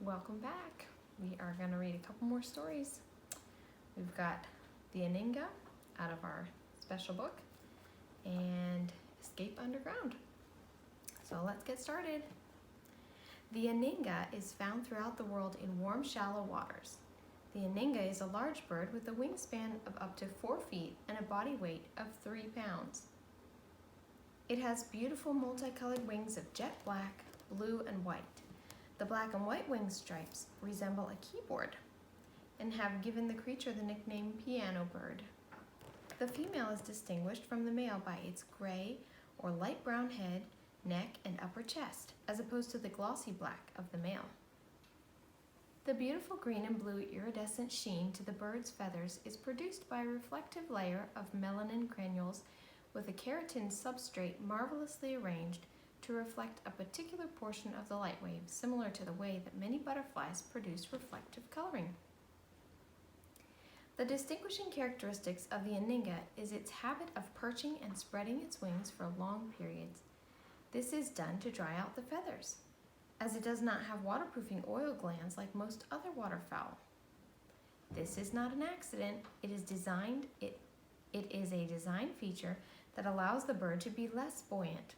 Welcome back. We are going to read a couple more stories. We've got The Aninga out of our special book and Escape Underground. So let's get started. The Aninga is found throughout the world in warm, shallow waters. The Aninga is a large bird with a wingspan of up to 4 feet and a body weight of 3 pounds. It has beautiful multicolored wings of jet black, blue, and white. The black and white wing stripes resemble a keyboard and have given the creature the nickname piano bird. The female is distinguished from the male by its gray or light brown head, neck, and upper chest, as opposed to the glossy black of the male. The beautiful green and blue iridescent sheen to the bird's feathers is produced by a reflective layer of melanin granules with a keratin substrate marvelously arranged to reflect a particular portion of the light wave, similar to the way that many butterflies produce reflective coloring. The distinguishing characteristics of the Aninga is its habit of perching and spreading its wings for long periods. This is done to dry out the feathers, as it does not have waterproofing oil glands like most other waterfowl. This is not an accident. It is a design feature that allows the bird to be less buoyant,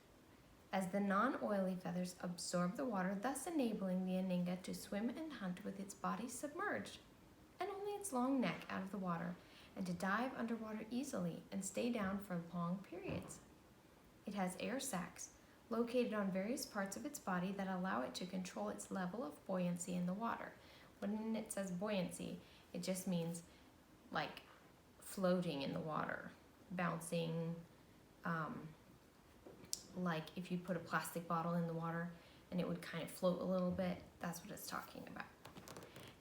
as the non-oily feathers absorb the water, thus enabling the Aninga to swim and hunt with its body submerged and only its long neck out of the water, and to dive underwater easily and stay down for long periods. It has air sacs located on various parts of its body that allow it to control its level of buoyancy in the water. When it says buoyancy, it just means like floating in the water, bouncing, like if you put a plastic bottle in the water and it would kind of float a little bit. That's what it's talking about.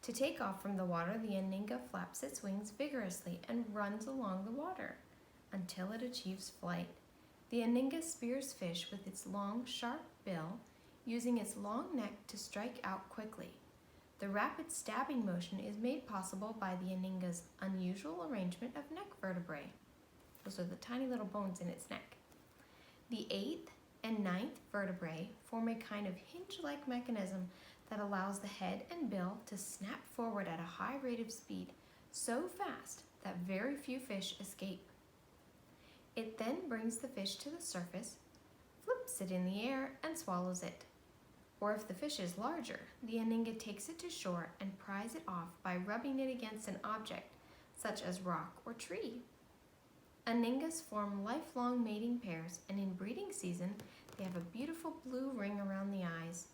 To take off from the water, the Aninga flaps its wings vigorously and runs along the water until it achieves flight. The Aninga spears fish with its long, sharp bill, using its long neck to strike out quickly. The rapid stabbing motion is made possible by the Aninga's unusual arrangement of neck vertebrae. Those are the tiny little bones in its neck. The 8th and 9th vertebrae form a kind of hinge-like mechanism that allows the head and bill to snap forward at a high rate of speed, so fast that very few fish escape. It then brings the fish to the surface, flips it in the air, and swallows it. Or if the fish is larger, the Aninga takes it to shore and pries it off by rubbing it against an object, such as rock or tree. Aningas form lifelong mating pairs, and in breeding season, they have a beautiful blue ring around the eyes.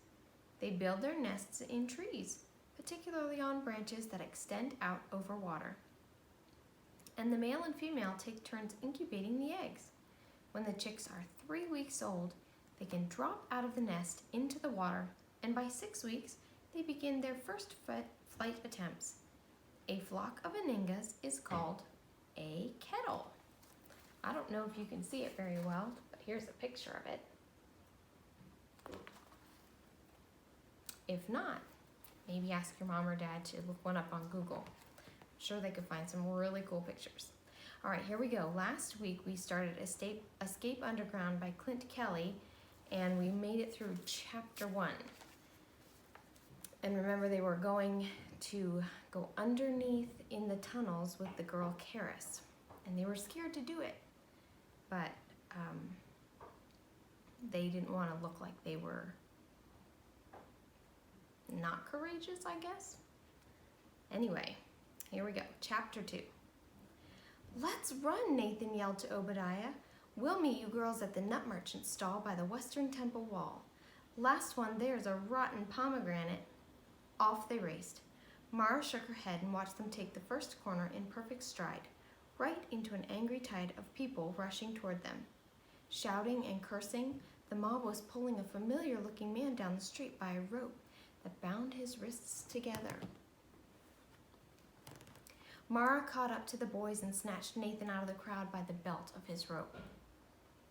They build their nests in trees, particularly on branches that extend out over water. And the male and female take turns incubating the eggs. When the chicks are 3 weeks old, they can drop out of the nest into the water, and by 6 weeks, they begin their first flight attempts. A flock of Aningas is called a kettle. I don't know if you can see it very well, but here's a picture of it. If not, maybe ask your mom or dad to look one up on Google. I'm sure they could find some really cool pictures. All right, here we go. Last week we started Escape Underground by Clint Kelly, and we made it through chapter 1. And remember, they were going to go underneath in the tunnels with the girl Karis, and they were scared to do it. But they didn't want to look like they were not courageous, I guess. Anyway, here we go. Chapter 2. "Let's run," Nathan yelled to Obadiah. "We'll meet you girls at the nut merchant's stall by the western temple wall. Last one there's a rotten pomegranate." Off they raced. Mara shook her head and watched them take the first corner in perfect stride, right into an angry tide of people rushing toward them. Shouting and cursing, the mob was pulling a familiar-looking man down the street by a rope that bound his wrists together. Mara caught up to the boys and snatched Nathan out of the crowd by the belt of his rope.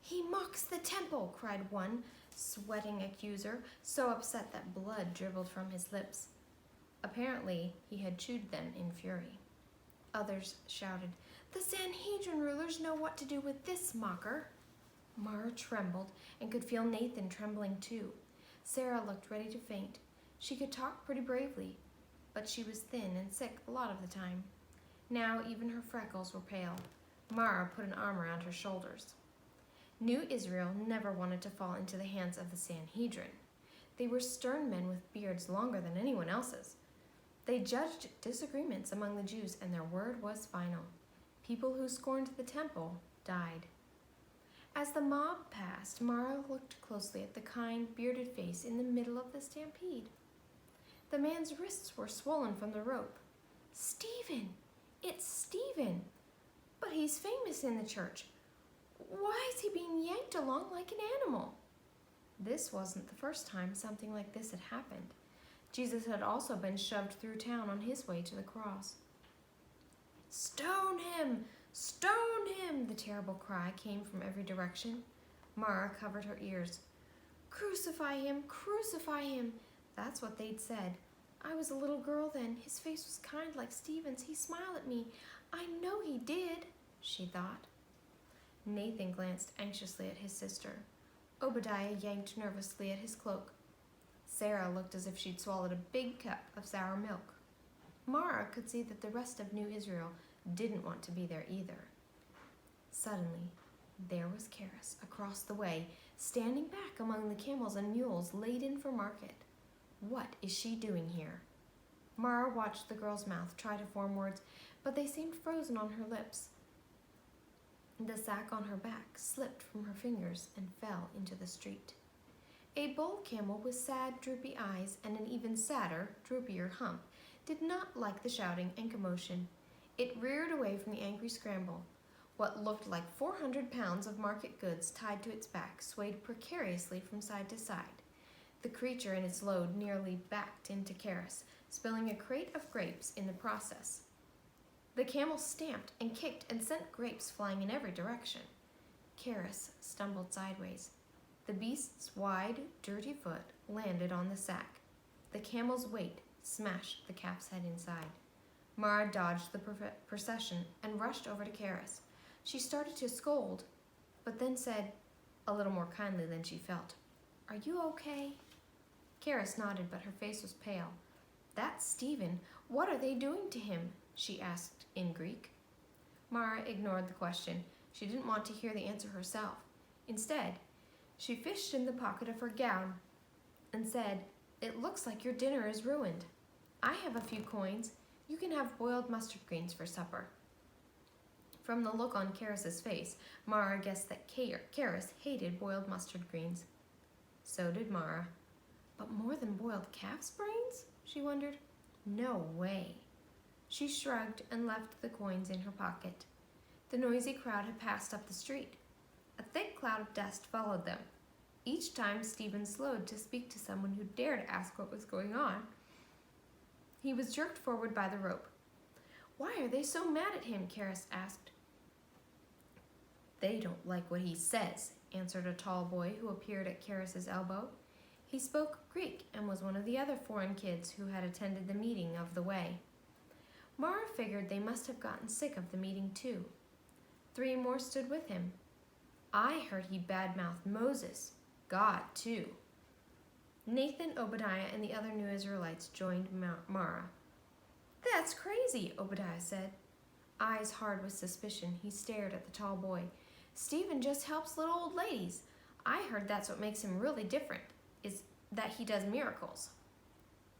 "He mocks the temple," cried one sweating accuser, so upset that blood dribbled from his lips. Apparently, he had chewed them in fury. Others shouted, "The Sanhedrin rulers know what to do with this mocker." Mara trembled and could feel Nathan trembling too. Sarah looked ready to faint. She could talk pretty bravely, but she was thin and sick a lot of the time. Now even her freckles were pale. Mara put an arm around her shoulders. New Israel never wanted to fall into the hands of the Sanhedrin. They were stern men with beards longer than anyone else's. They judged disagreements among the Jews, and their word was final. People who scorned the temple died. As the mob passed, Mara looked closely at the kind, bearded face in the middle of the stampede. The man's wrists were swollen from the rope. Stephen! It's Stephen! But he's famous in the church. Why is he being yanked along like an animal? This wasn't the first time something like this had happened. Jesus had also been shoved through town on his way to the cross. Stone him! Stone him! The terrible cry came from every direction. Mara covered her ears. Crucify him! Crucify him! That's what they'd said. I was a little girl then. His face was kind like Stephen's. He smiled at me. I know he did, she thought. Nathan glanced anxiously at his sister. Obadiah yanked nervously at his cloak. Sarah looked as if she'd swallowed a big cup of sour milk. Mara could see that the rest of New Israel didn't want to be there either. Suddenly, there was Karis across the way, standing back among the camels and mules laden for market. What is she doing here? Mara watched the girl's mouth try to form words, but they seemed frozen on her lips. The sack on her back slipped from her fingers and fell into the street. A bull camel with sad, droopy eyes and an even sadder, droopier hump did not like the shouting and commotion. It reared away from the angry scramble. What looked like 400 pounds of market goods tied to its back swayed precariously from side to side. The creature and its load nearly backed into Karis, spilling a crate of grapes in the process. The camel stamped and kicked and sent grapes flying in every direction. Karis stumbled sideways. The beast's wide, dirty foot landed on the sack. The camel's weight smashed the calf's head inside. Mara dodged the procession and rushed over to Karis. She started to scold, but then said, a little more kindly than she felt, "Are you okay?" Karis nodded, but her face was pale. "That's Stephen. What are they doing to him?" she asked in Greek. Mara ignored the question. She didn't want to hear the answer herself. Instead, she fished in the pocket of her gown and said, "It looks like your dinner is ruined. I have a few coins. You can have boiled mustard greens for supper." From the look on Karis's face, Mara guessed that Karis hated boiled mustard greens. So did Mara. But more than boiled calf's brains? She wondered. No way. She shrugged and left the coins in her pocket. The noisy crowd had passed up the street. A thick cloud of dust followed them. Each time Stephen slowed to speak to someone who dared ask what was going on, he was jerked forward by the rope. "Why are they so mad at him?" Karis asked. "They don't like what he says," answered a tall boy who appeared at Karis's elbow. He spoke Greek and was one of the other foreign kids who had attended the meeting of the way. Mara figured they must have gotten sick of the meeting too. 3 more stood with him. "I heard he badmouthed Moses, God too." Nathan, Obadiah, and the other new Israelites joined Mara. "That's crazy," Obadiah said. Eyes hard with suspicion, he stared at the tall boy. "Stephen just helps little old ladies. I heard that's what makes him really different, is that he does miracles."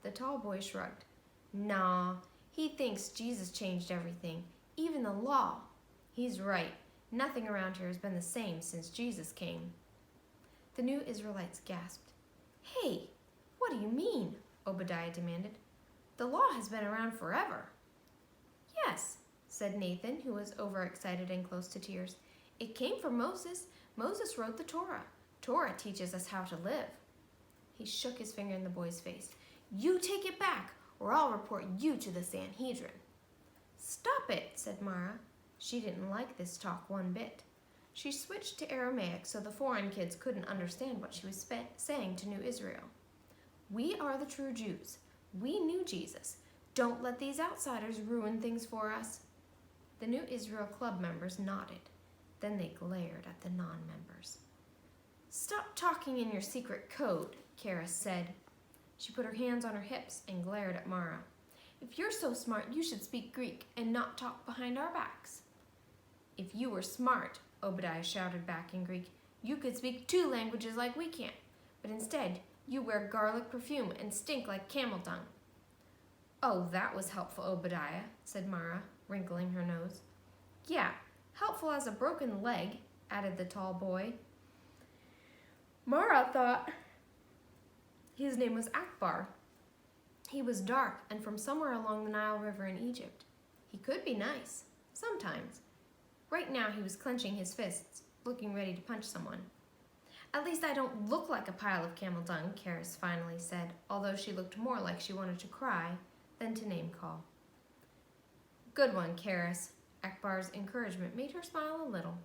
The tall boy shrugged. "Nah, he thinks Jesus changed everything, even the law. He's right. Nothing around here has been the same since Jesus came." The new Israelites gasped. "Hey, what do you mean?" Obadiah demanded. "The law has been around forever." "Yes," said Nathan, who was overexcited and close to tears. "It came from Moses. Moses wrote the Torah. Torah teaches us how to live." He shook his finger in the boy's face. "You take it back, or I'll report you to the Sanhedrin." "Stop it," said Mara. She didn't like this talk one bit. She switched to Aramaic so the foreign kids couldn't understand what she was saying to New Israel. "We are the true Jews. We knew Jesus. Don't let these outsiders ruin things for us." The New Israel Club members nodded. Then they glared at the non-members. "Stop talking in your secret code," Karis said. She put her hands on her hips and glared at Mara. "If you're so smart, you should speak Greek and not talk behind our backs." "If you were smart," Obadiah shouted back in Greek, "you could speak 2 languages like we can. But instead, you wear garlic perfume and stink like camel dung." "Oh, that was helpful, Obadiah," said Mara, wrinkling her nose. "Yeah, helpful as a broken leg," added the tall boy. Mara thought his name was Akbar. He was dark and from somewhere along the Nile River in Egypt. He could be nice, sometimes. Right now he was clenching his fists, looking ready to punch someone. "At least I don't look like a pile of camel dung," Karis finally said, although she looked more like she wanted to cry than to name-call. "Good one, Karis." Akbar's encouragement made her smile a little.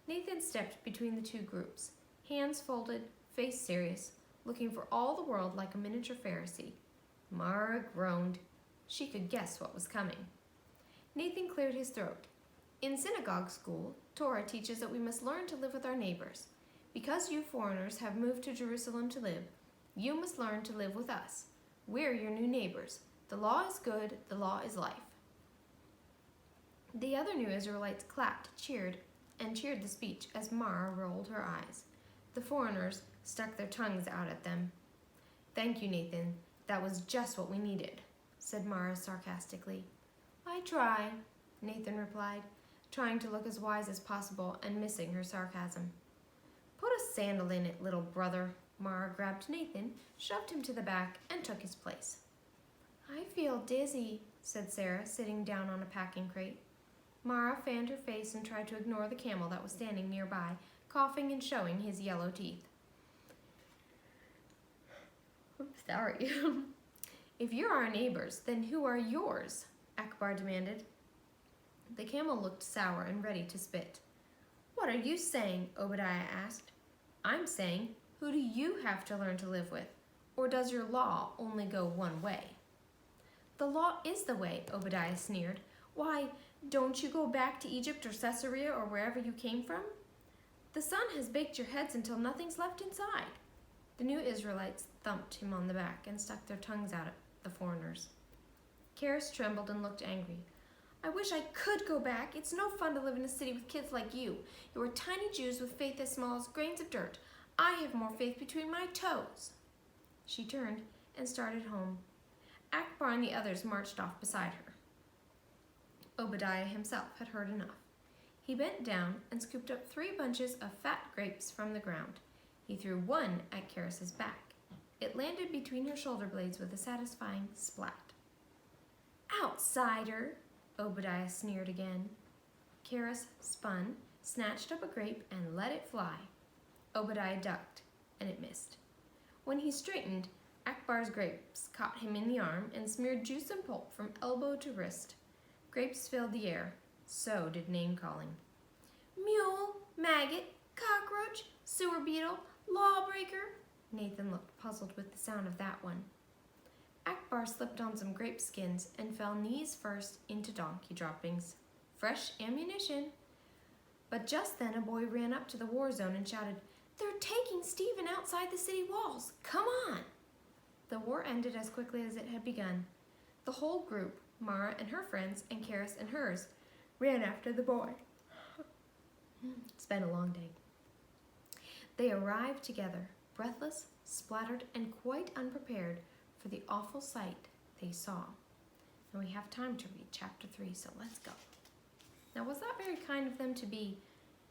Nathan stepped between the 2 groups, hands folded, face serious, looking for all the world like a miniature Pharisee. Mara groaned. She could guess what was coming. Nathan cleared his throat. "In synagogue school, Torah teaches that we must learn to live with our neighbors. Because you foreigners have moved to Jerusalem to live, you must learn to live with us. We're your new neighbors. The law is good, the law is life." The other new Israelites clapped, cheered the speech as Mara rolled her eyes. The foreigners stuck their tongues out at them. "Thank you, Nathan. That was just what we needed," said Mara sarcastically. "I try," Nathan replied, trying to look as wise as possible and missing her sarcasm. "Put a sandal in it, little brother." Mara grabbed Nathan, shoved him to the back, and took his place. "I feel dizzy," said Sarah, sitting down on a packing crate. Mara fanned her face and tried to ignore the camel that was standing nearby, coughing and showing his yellow teeth. "I'm sorry." "If you're our neighbors, then who are yours?" Akbar demanded. The camel looked sour and ready to spit. "What are you saying?" Obadiah asked. "I'm saying, who do you have to learn to live with? Or does your law only go one way?" "The law is the way," Obadiah sneered. "Why, don't you go back to Egypt or Caesarea or wherever you came from? The sun has baked your heads until nothing's left inside." The new Israelites thumped him on the back and stuck their tongues out at the foreigners. Karis trembled and looked angry. "I wish I could go back. It's no fun to live in a city with kids like you. You are tiny Jews with faith as small as grains of dirt. I have more faith between my toes." She turned and started home. Akbar and the others marched off beside her. Obadiah himself had heard enough. He bent down and scooped up 3 bunches of fat grapes from the ground. He threw one at Karis's back. It landed between her shoulder blades with a satisfying splat. "Outsider!" Obadiah sneered again. Karis spun, snatched up a grape, and let it fly. Obadiah ducked, and it missed. When he straightened, Akbar's grapes caught him in the arm and smeared juice and pulp from elbow to wrist. Grapes filled the air. So did name-calling. "Mule, maggot, cockroach, sewer beetle, lawbreaker." Nathan looked puzzled with the sound of that one. Akbar slipped on some grape skins and fell knees first into donkey droppings. Fresh ammunition. But just then a boy ran up to the war zone and shouted, "They're taking Stephen outside the city walls. Come on!" The war ended as quickly as it had begun. The whole group, Mara and her friends and Karis and hers, ran after the boy. It's been a long day. They arrived together, breathless, splattered, and quite unprepared for the awful sight they saw. And we have time to read chapter 3, so let's go. Now, was that very kind of them to be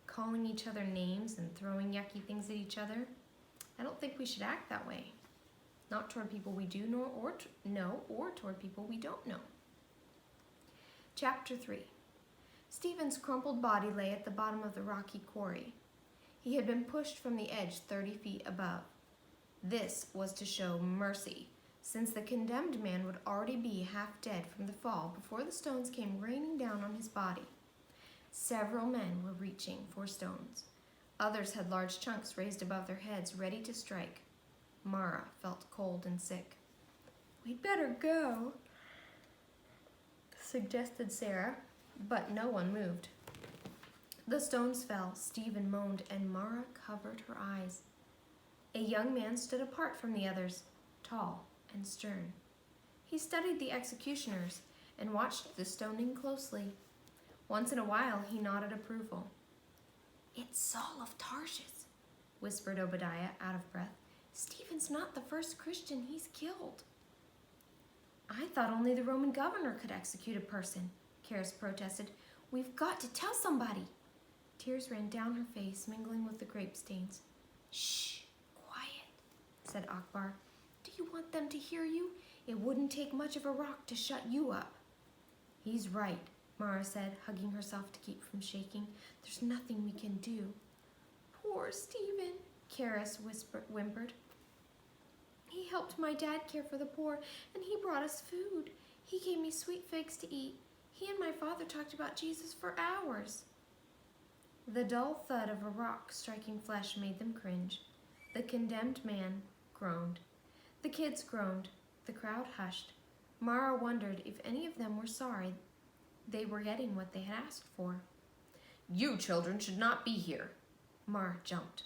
calling each other names and throwing yucky things at each other? I don't think we should act that way. Not toward people we do know or toward people we don't know. Chapter 3. Stephen's crumpled body lay at the bottom of the rocky quarry. He had been pushed from the edge 30 feet above. This was to show mercy, since the condemned man would already be half dead from the fall before the stones came raining down on his body. Several men were reaching for stones. Others had large chunks raised above their heads, ready to strike. Mara felt cold and sick. "We'd better go," suggested Sarah, but no one moved. The stones fell, Stephen moaned, and Mara covered her eyes. A young man stood apart from the others, tall and stern. He studied the executioners and watched the stoning closely. Once in a while, he nodded approval. "It's Saul of Tarsus," whispered Obadiah, out of breath. "Stephen's not the first Christian he's killed." "I thought only the Roman governor could execute a person," Karis protested. "We've got to tell somebody." Tears ran down her face, mingling with the grape stains. "Shh, quiet," said Akbar. "Do you want them to hear you? It wouldn't take much of a rock to shut you up." "He's right," Mara said, hugging herself to keep from shaking. "There's nothing we can do." "Poor Stephen," Karis whimpered. "He helped my dad care for the poor, and he brought us food. He gave me sweet figs to eat. He and my father talked about Jesus for hours." The dull thud of a rock striking flesh made them cringe. The condemned man groaned. The kids groaned. The crowd hushed. Mara wondered if any of them were sorry they were getting what they had asked for. "You children should not be here." Mara jumped.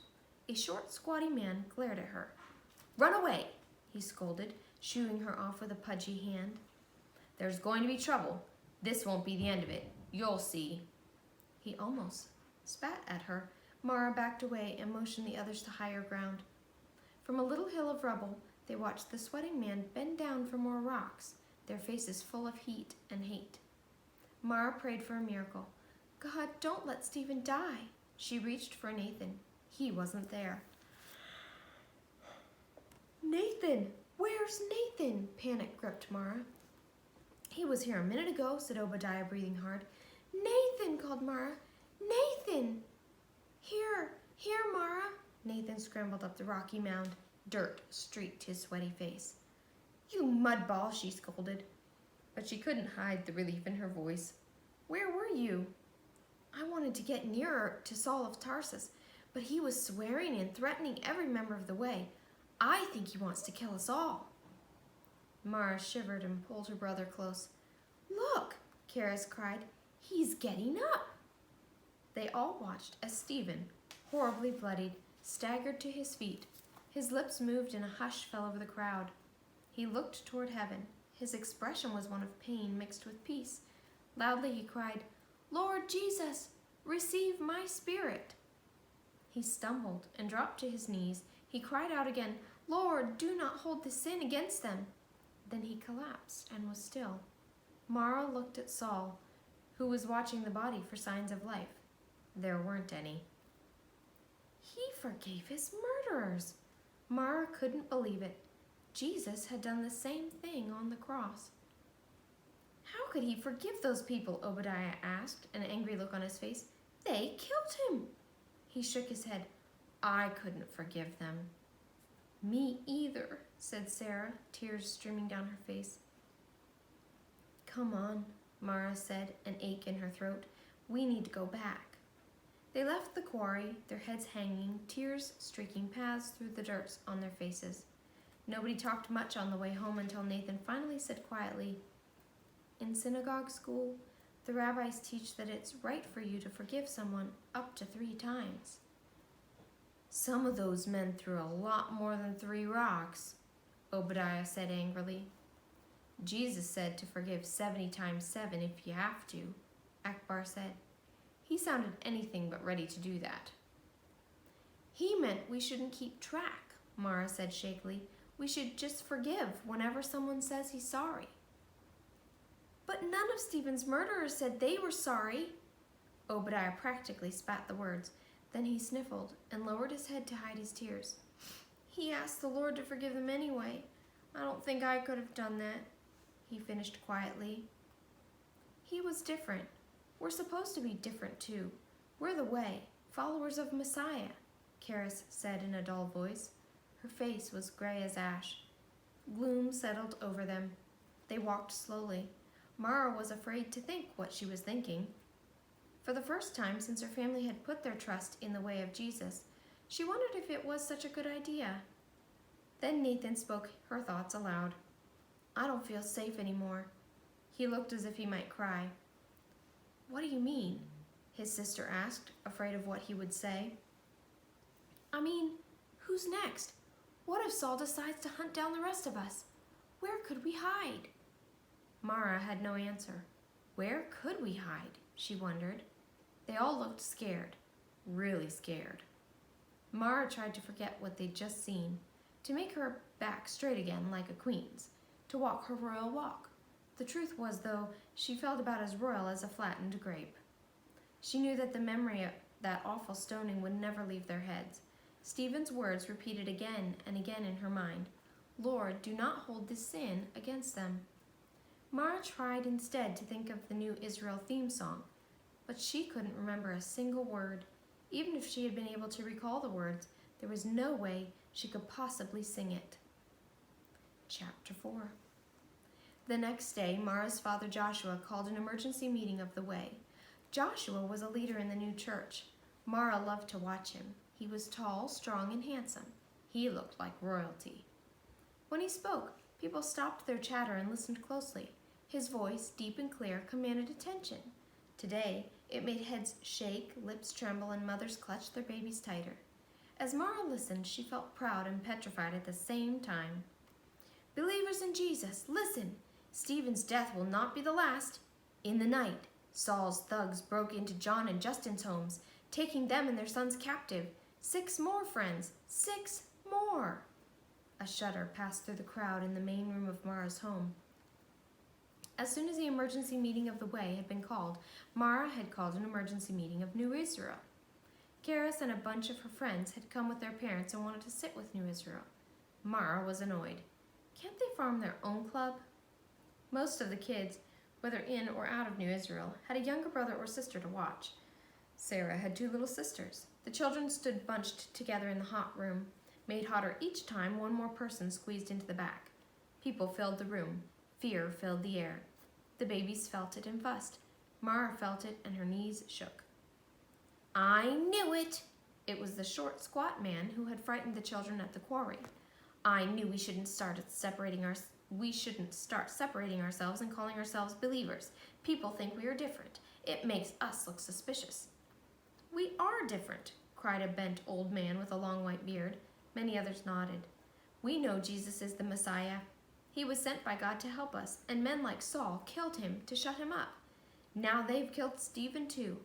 A short, squatty man glared at her. "Run away," he scolded, shooing her off with a pudgy hand. "There's going to be trouble. This won't be the end of it. You'll see." He almost spat at her. Mara backed away and motioned the others to higher ground. From a little hill of rubble, they watched the sweating man bend down for more rocks, their faces full of heat and hate. Mara prayed for a miracle. "God, don't let Stephen die." She reached for Nathan. He wasn't there. "Nathan! Where's Nathan?" Panic gripped Mara. "He was here a minute ago," said Obadiah, breathing hard. "Nathan!" called Mara. "Nathan!" Here, Mara." Nathan scrambled up the rocky mound. Dirt streaked his sweaty face. "You mudball," she scolded, but she couldn't hide the relief in her voice. "Where were you?" "I wanted to get nearer to Saul of Tarsus, but he was swearing and threatening every member of the way. I think he wants to kill us all." Mara shivered and pulled her brother close. "Look," Karis cried. "He's getting up." They all watched as Stephen, horribly bloodied, staggered to his feet. His lips moved and a hush fell over the crowd. He looked toward heaven. His expression was one of pain mixed with peace. Loudly he cried, "Lord Jesus, receive my spirit." He stumbled and dropped to his knees. He cried out again, "Lord, do not hold this sin against them." Then he collapsed and was still. Mara looked at Saul, who was watching the body for signs of life. There weren't any. He forgave his murderers. Mara couldn't believe it. Jesus had done the same thing on the cross. "How could he forgive those people?" Obadiah asked, an angry look on his face. "They killed him." He shook his head. "I couldn't forgive them." "Me either," said Sarah, tears streaming down her face. "Come on," Mara said, an ache in her throat. "We need to go back." They left the quarry, their heads hanging, tears streaking paths through the dirt on their faces. Nobody talked much on the way home until Nathan finally said quietly, "In synagogue school, the rabbis teach that it's right for you to forgive someone up to 3 times. "Some of those men threw a lot more than 3 rocks, Obadiah said angrily. "Jesus said to forgive 70 times 7 if you have to," Akbar said. He sounded anything but ready to do that. "He meant we shouldn't keep track," Mara said shakily. "We should just forgive whenever someone says he's sorry." "But none of Stephen's murderers said they were sorry." Obadiah practically spat the words. Then he sniffled and lowered his head to hide his tears. "He asked the Lord to forgive them anyway. I don't think I could have done that," he finished quietly. "He was different. We're supposed to be different too. We're the way, followers of Messiah," Karis said in a dull voice. Her face was gray as ash. Gloom settled over them. They walked slowly. Mara was afraid to think what she was thinking. For the first time since her family had put their trust in the way of Jesus, she wondered if it was such a good idea. Then Nathan spoke her thoughts aloud. "I don't feel safe anymore." He looked as if he might cry. "What do you mean?" his sister asked, afraid of what he would say. "I mean, who's next? What if Saul decides to hunt down the rest of us? Where could we hide? Mara had no answer. Where could we hide? She wondered. They all looked scared, really scared. Mara tried to forget what they'd just seen, to make her back straight again like a queen's, to walk her royal walk. The truth was, though, she felt about as royal as a flattened grape. She knew that the memory of that awful stoning would never leave their heads. Stephen's words repeated again and again in her mind. Lord, do not hold this sin against them. Mara tried instead to think of the new Israel theme song, but she couldn't remember a single word. Even if she had been able to recall the words, there was no way she could possibly sing it. Chapter 4. The next day, Mara's father Joshua called an emergency meeting of the way. Joshua was a leader in the new church. Mara loved to watch him. He was tall, strong, and handsome. He looked like royalty. When he spoke, people stopped their chatter and listened closely. His voice, deep and clear, commanded attention. Today, it made heads shake, lips tremble, and mothers clutch their babies tighter. As Mara listened, she felt proud and petrified at the same time. Believers in Jesus, listen! Stephen's death will not be the last. In the night, Saul's thugs broke into John and Justin's homes, taking them and their sons captive. 6 more, friends, 6 more. A shudder passed through the crowd in the main room of Mara's home. As soon as the emergency meeting of the way had been called, Mara had called an emergency meeting of New Israel. Karis and a bunch of her friends had come with their parents and wanted to sit with New Israel. Mara was annoyed. Can't they form their own club? Most of the kids, whether in or out of New Israel, had a younger brother or sister to watch. Sarah had 2 little sisters. The children stood bunched together in the hot room, made hotter each time one more person squeezed into the back. People filled the room. Fear filled the air. The babies felt it and fussed. Mara felt it and her knees shook. I knew it! It was the short, squat man who had frightened the children at the quarry. I knew we shouldn't start separating ourselves and calling ourselves believers. People think we are different. It makes us look suspicious. We are different, cried a bent old man with a long white beard. Many others nodded. We know Jesus is the Messiah. He was sent by God to help us, and men like Saul killed him to shut him up. Now they've killed Stephen too.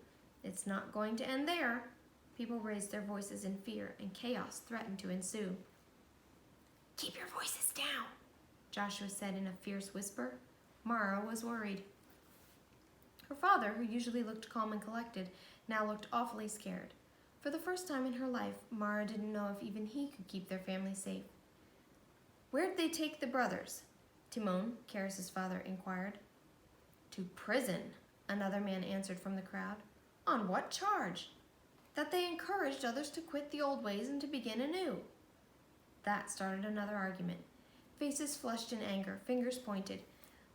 It's not going to end there. People raised their voices in fear, and chaos threatened to ensue. Keep your voices down, Joshua said in a fierce whisper. Mara was worried. Her father, who usually looked calm and collected, now looked awfully scared. For the first time in her life, Mara didn't know if even he could keep their family safe. Where'd they take the brothers? Timon, Karis' father, inquired. To prison, another man answered from the crowd. On what charge? That they encouraged others to quit the old ways and to begin anew. That started another argument. Faces flushed in anger, fingers pointed.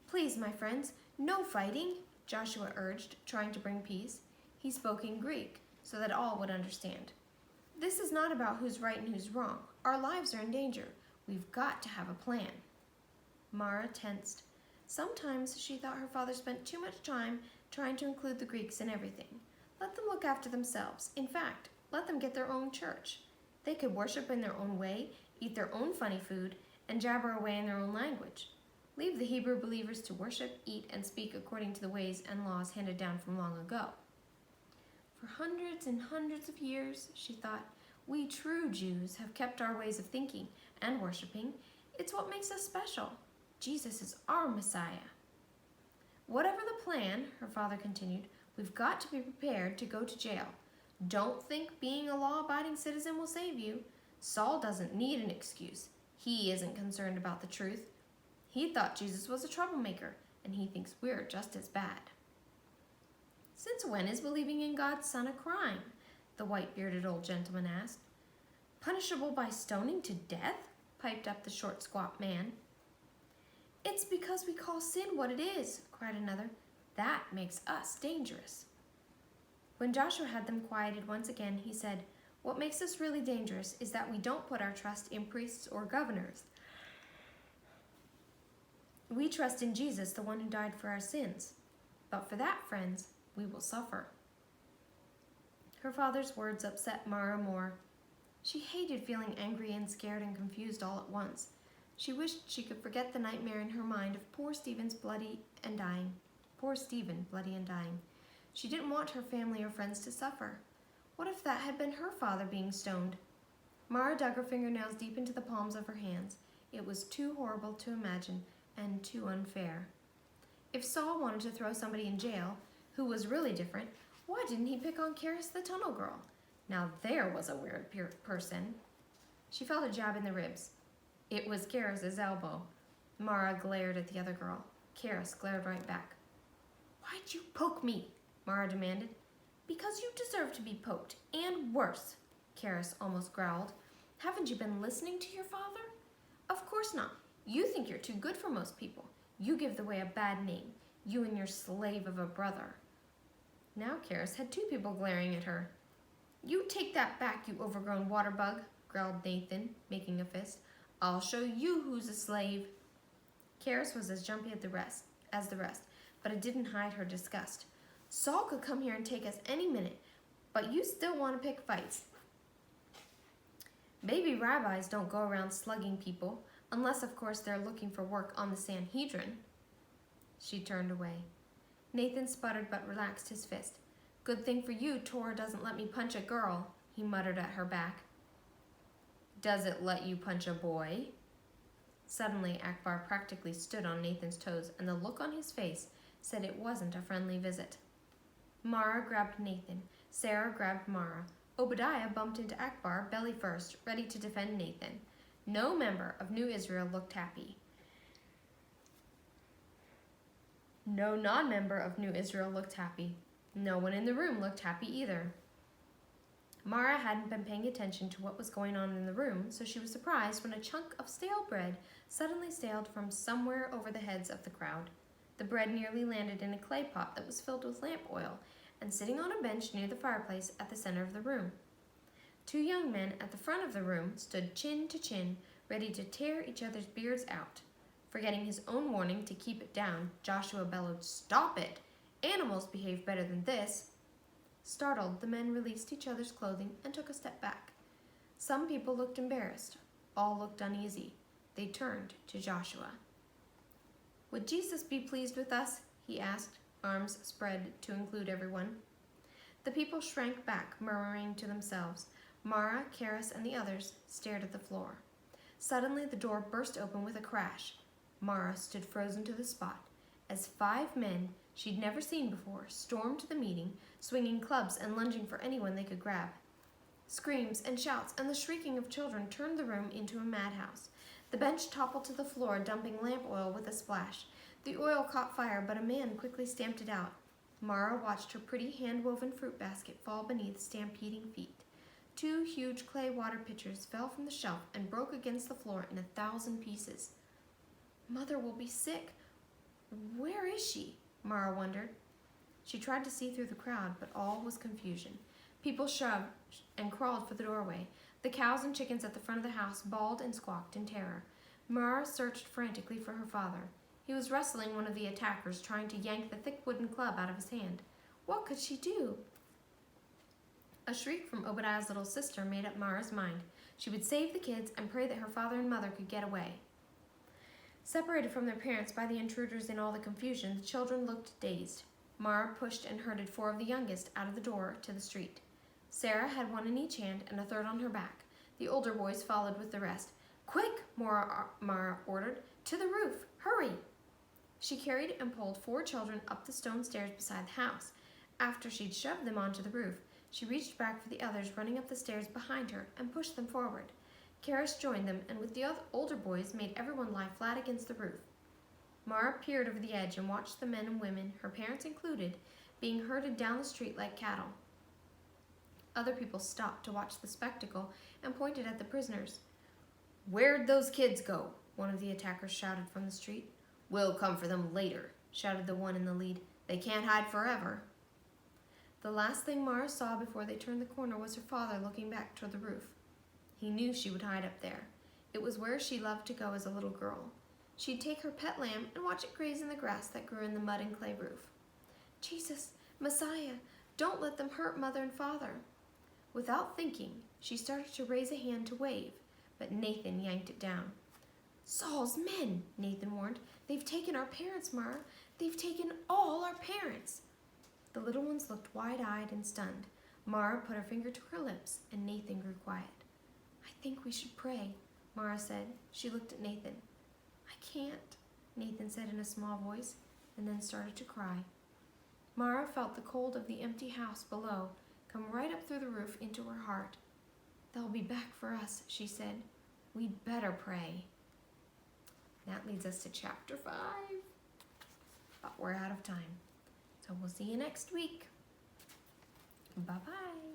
Please, my friends, no fighting, Joshua urged, trying to bring peace. He spoke in Greek, so that all would understand. This is not about who's right and who's wrong. Our lives are in danger. We've got to have a plan. Mara tensed. Sometimes she thought her father spent too much time trying to include the Greeks in everything. Let them look after themselves. In fact, let them get their own church. They could worship in their own way, eat their own funny food, and jabber away in their own language. Leave the Hebrew believers to worship, eat, and speak according to the ways and laws handed down from long ago. For hundreds and hundreds of years, she thought, we true Jews have kept our ways of thinking and worshiping. It's what makes us special. Jesus is our Messiah. Whatever the plan, her father continued, we've got to be prepared to go to jail. Don't think being a law-abiding citizen will save you. Saul doesn't need an excuse. He isn't concerned about the truth. He thought Jesus was a troublemaker, and he thinks we're just as bad. Since when is believing in God's Son a crime? The white-bearded old gentleman asked. Punishable by stoning to death? Piped up the short, squat man. It's because we call sin what it is, cried another. That makes us dangerous. When Joshua had them quieted once again, he said, what makes us really dangerous is that we don't put our trust in priests or governors. We trust in Jesus, the one who died for our sins. But for that, friends, we will suffer. Her father's words upset Mara more. She hated feeling angry and scared and confused all at once. She wished she could forget the nightmare in her mind of poor Stephen, bloody and dying. She didn't want her family or friends to suffer. What if that had been her father being stoned? Mara dug her fingernails deep into the palms of her hands. It was too horrible to imagine and too unfair. If Saul wanted to throw somebody in jail, who was really different, why didn't he pick on Karis the tunnel girl? Now there was a weird person. She felt a jab in the ribs. It was Karis's elbow. Mara glared at the other girl. Karis glared right back. "Why'd you poke me?" Mara demanded. "Because you deserve to be poked, and worse," Karis almost growled. "Haven't you been listening to your father? Of course not. You think you're too good for most people. You give the way a bad name. You and your slave of a brother." Now Karis had two people glaring at her. "You take that back, you overgrown water bug," growled Nathan, making a fist. "I'll show you who's a slave." Karis was as jumpy as the rest, but it didn't hide her disgust. "Saul could come here and take us any minute, but you still want to pick fights. Baby rabbis don't go around slugging people, unless of course they're looking for work on the Sanhedrin." She turned away. Nathan sputtered but relaxed his fist. "Good thing for you Torah doesn't let me punch a girl," he muttered at her back. "Does it let you punch a boy?" Suddenly Akbar practically stood on Nathan's toes, and the look on his face said it wasn't a friendly visit. Mara grabbed Nathan. Sarah grabbed Mara. Obadiah bumped into Akbar belly first, ready to defend Nathan. No member of New Israel looked happy. No non-member of New Israel looked happy. No one in the room looked happy either. Mara hadn't been paying attention to what was going on in the room, so she was surprised when a chunk of stale bread suddenly sailed from somewhere over the heads of the crowd. The bread nearly landed in a clay pot that was filled with lamp oil and sitting on a bench near the fireplace at the center of the room. Two young men at the front of the room stood chin to chin, ready to tear each other's beards out. Forgetting his own warning to keep it down, Joshua bellowed, "Stop it! Animals behave better than this." Startled, the men released each other's clothing and took a step back. Some people looked embarrassed. All looked uneasy. They turned to Joshua. "Would Jesus be pleased with us?" he asked, arms spread to include everyone. The people shrank back, murmuring to themselves. Mara, Karis, and the others stared at the floor. Suddenly the door burst open with a crash. Mara stood frozen to the spot as 5 men she'd never seen before stormed the meeting, swinging clubs and lunging for anyone they could grab. Screams and shouts and the shrieking of children turned the room into a madhouse. The bench toppled to the floor, dumping lamp oil with a splash. The oil caught fire, but a man quickly stamped it out. Mara watched her pretty hand-woven fruit basket fall beneath stampeding feet. 2 huge clay water pitchers fell from the shelf and broke against the floor in 1,000 pieces. "Mother will be sick. Where is she?" Mara wondered. She tried to see through the crowd, but all was confusion. People shoved and crawled for the doorway. The cows and chickens at the front of the house bawled and squawked in terror. Mara searched frantically for her father. He was wrestling one of the attackers, trying to yank the thick wooden club out of his hand. What could she do? A shriek from Obadiah's little sister made up Mara's mind. She would save the kids and pray that her father and mother could get away. Separated from their parents by the intruders in all the confusion, the children looked dazed. Mara pushed and herded 4 of the youngest out of the door to the street. Sarah had 1 in each hand and a third on her back. The older boys followed with the rest. "Quick," Mara ordered. "To the roof. Hurry!" She carried and pulled 4 children up the stone stairs beside the house. After she'd shoved them onto the roof, she reached back for the others running up the stairs behind her and pushed them forward. Karis joined them, and with the older boys made everyone lie flat against the roof. Mara peered over the edge and watched the men and women, her parents included, being herded down the street like cattle. Other people stopped to watch the spectacle and pointed at the prisoners. "Where'd those kids go?" one of the attackers shouted from the street. "We'll come for them later," shouted the one in the lead. "They can't hide forever." The last thing Mara saw before they turned the corner was her father looking back toward the roof. He knew she would hide up there. It was where she loved to go as a little girl. She'd take her pet lamb and watch it graze in the grass that grew in the mud and clay roof. "Jesus, Messiah, don't let them hurt Mother and Father." Without thinking, She started to raise a hand to wave, but Nathan yanked it down. "Saul's men," Nathan warned. "They've taken our parents, Mara. They've taken all our parents." The little ones looked wide-eyed and stunned. Mara put her finger to her lips, and Nathan grew quiet. "I think we should pray," Mara said. She looked at Nathan. "I can't," Nathan said in a small voice, and then started to cry. Mara felt the cold of the empty house below come right up through the roof into her heart. "They'll be back for us," she said. "We'd better pray." That leads us to chapter 5. But we're out of time. So we'll see you next week. Bye-bye.